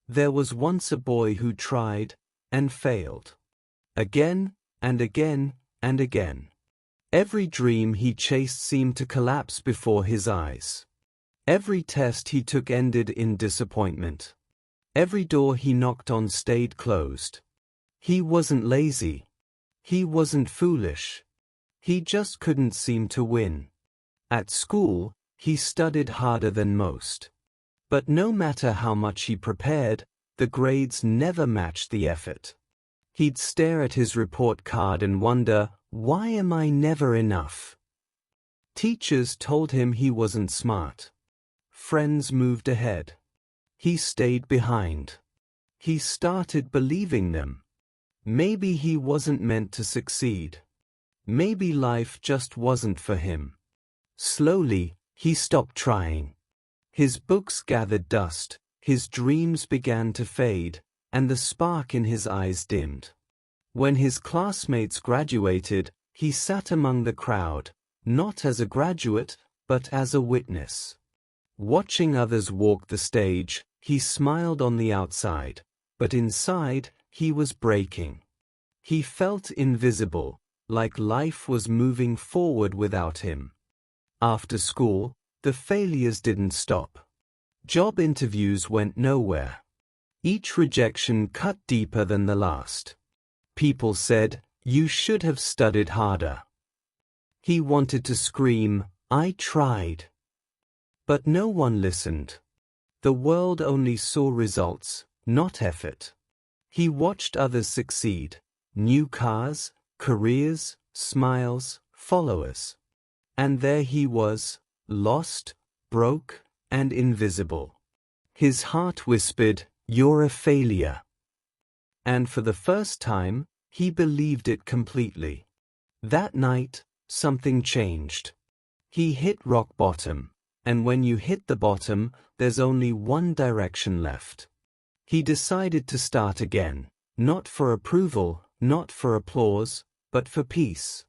There was once a boy who tried and failed. Again and again and again. Every dream he chased seemed to collapse before his eyes. Every test he took ended in disappointment. Every door he knocked on stayed closed. He wasn't lazy. He wasn't foolish. He just couldn't seem to win. At school, he studied harder than most. But no matter how much he prepared, the grades never matched the effort. He'd stare at his report card and wonder, why am I never enough? Teachers told him he wasn't smart. Friends moved ahead. He stayed behind. He started believing them. Maybe he wasn't meant to succeed. Maybe life just wasn't for him. Slowly, he stopped trying. His books gathered dust, his dreams began to fade, and the spark in his eyes dimmed. When his classmates graduated, he sat among the crowd, not as a graduate, but as a witness. Watching others walk the stage, he smiled on the outside, but inside, he was breaking. He felt invisible, like life was moving forward without him. After school, the failures didn't stop. Job interviews went nowhere. Each rejection cut deeper than the last. People said, "You should have studied harder." He wanted to scream, "I tried." But no one listened. The world only saw results, not effort. He watched others succeed. New cars, careers, smiles, followers. And there he was, lost, broke, and invisible. His heart whispered, "You're a failure." And for the first time, he believed it completely. That night, something changed. He hit rock bottom, and when you hit the bottom, there's only one direction left. He decided to start again, not for approval, not for applause, but for peace.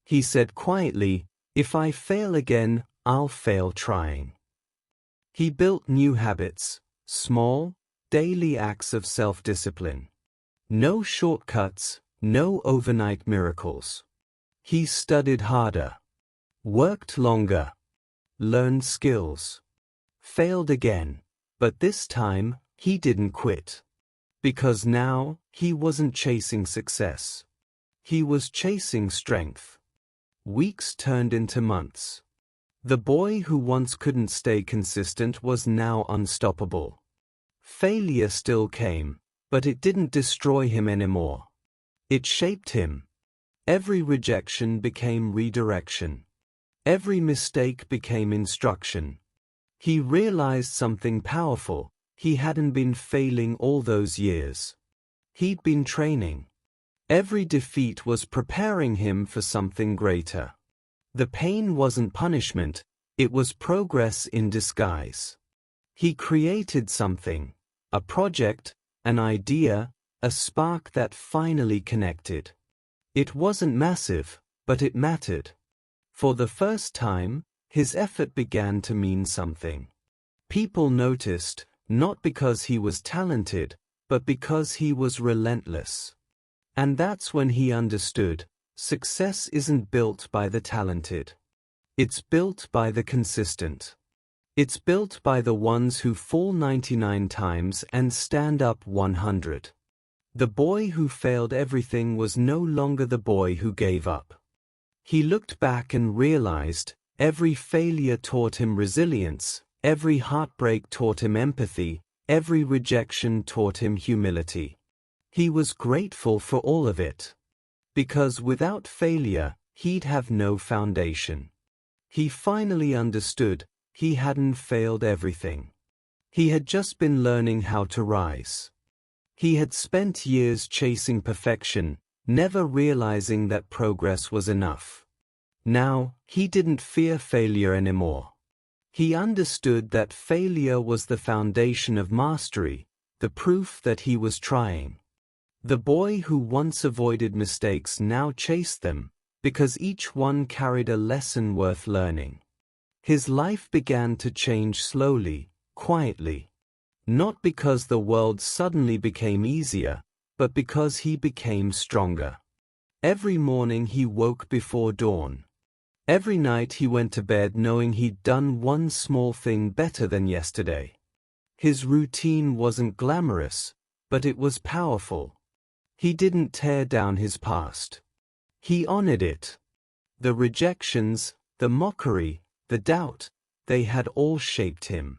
He said quietly, "If I fail again, I'll fail trying." He built new habits, small, daily acts of self-discipline. No shortcuts, no overnight miracles. He studied harder, worked longer, learned skills, failed again, but this time, he didn't quit. Because now, he wasn't chasing success. He was chasing strength. Weeks turned into months. The boy who once couldn't stay consistent was now unstoppable. Failure still came, but it didn't destroy him anymore. It shaped him. Every rejection became redirection. Every mistake became instruction. He realized something powerful. He hadn't been failing all those years. He'd been training. Every defeat was preparing him for something greater. The pain wasn't punishment, it was progress in disguise. He created something, a project, an idea, a spark that finally connected. It wasn't massive, but it mattered. For the first time, his effort began to mean something. People noticed, not because he was talented, but because he was relentless. And that's when he understood, success isn't built by the talented. It's built by the consistent. It's built by the ones who fall 99 times and stand up 100. The boy who failed everything was no longer the boy who gave up. He looked back and realized, every failure taught him resilience, every heartbreak taught him empathy, every rejection taught him humility. He was grateful for all of it. Because without failure, he'd have no foundation. He finally understood, he hadn't failed everything. He had just been learning how to rise. He had spent years chasing perfection, never realizing that progress was enough. Now, he didn't fear failure anymore. He understood that failure was the foundation of mastery, the proof that he was trying. The boy who once avoided mistakes now chased them, because each one carried a lesson worth learning. His life began to change slowly, quietly. Not because the world suddenly became easier, but because he became stronger. Every morning he woke before dawn. Every night he went to bed knowing he'd done one small thing better than yesterday. His routine wasn't glamorous, but it was powerful. He didn't tear down his past. He honored it. The rejections, the mockery, the doubt, they had all shaped him.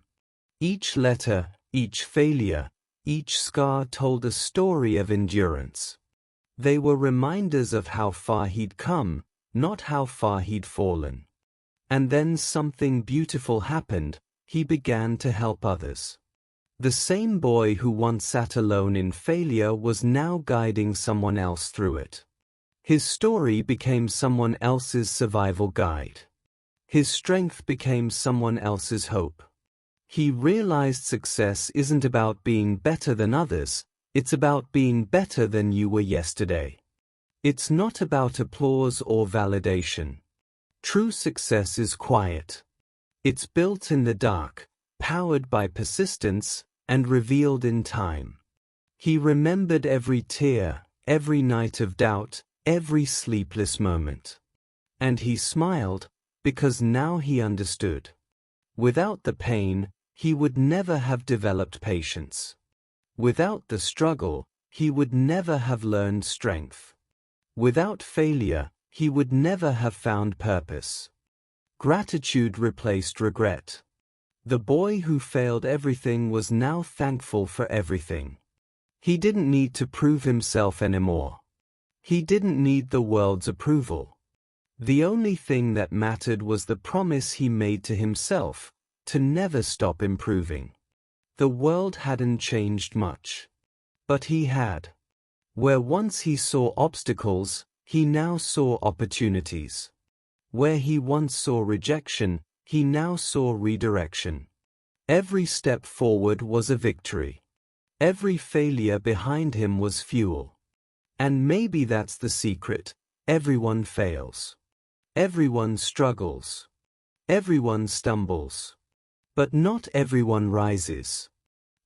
Each letter, each failure, each scar told a story of endurance. They were reminders of how far he'd come, not how far he'd fallen. And then something beautiful happened. He began to help others. The same boy who once sat alone in failure was now guiding someone else through it. His story became someone else's survival guide. His strength became someone else's hope. He realized success isn't about being better than others, it's about being better than you were yesterday. It's not about applause or validation. True success is quiet. It's built in the dark, powered by persistence, and revealed in time. He remembered every tear, every night of doubt, every sleepless moment. And he smiled, because now he understood. Without the pain, he would never have developed patience. Without the struggle, he would never have learned strength. Without failure, he would never have found purpose. Gratitude replaced regret. The boy who failed everything was now thankful for everything. He didn't need to prove himself anymore. He didn't need the world's approval. The only thing that mattered was the promise he made to himself, to never stop improving. The world hadn't changed much. But he had. Where once he saw obstacles, he now saw opportunities. Where he once saw rejection, he now saw redirection. Every step forward was a victory. Every failure behind him was fuel. And maybe that's the secret. Everyone fails. Everyone struggles. Everyone stumbles. But not everyone rises.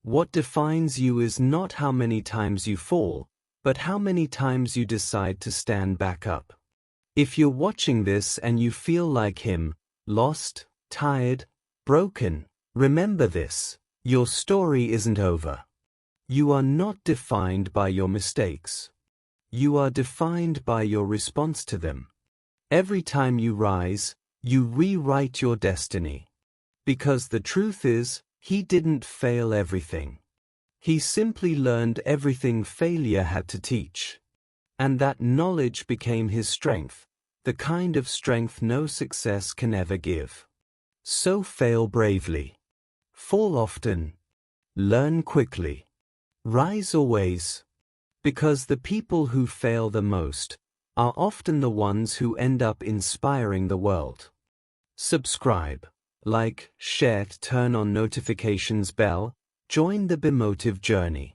What defines you is not how many times you fall, but how many times you decide to stand back up. If you're watching this and you feel like him, lost, tired, broken, remember this: your story isn't over. You are not defined by your mistakes. You are defined by your response to them. Every time you rise, you rewrite your destiny. Because the truth is, he didn't fail everything. He simply learned everything failure had to teach. And that knowledge became his strength, the kind of strength no success can ever give. So fail bravely. Fall often. Learn quickly. Rise always. Because the people who fail the most are often the ones who end up inspiring the world. Subscribe, like, share, turn on notifications bell, join the Bemotive journey.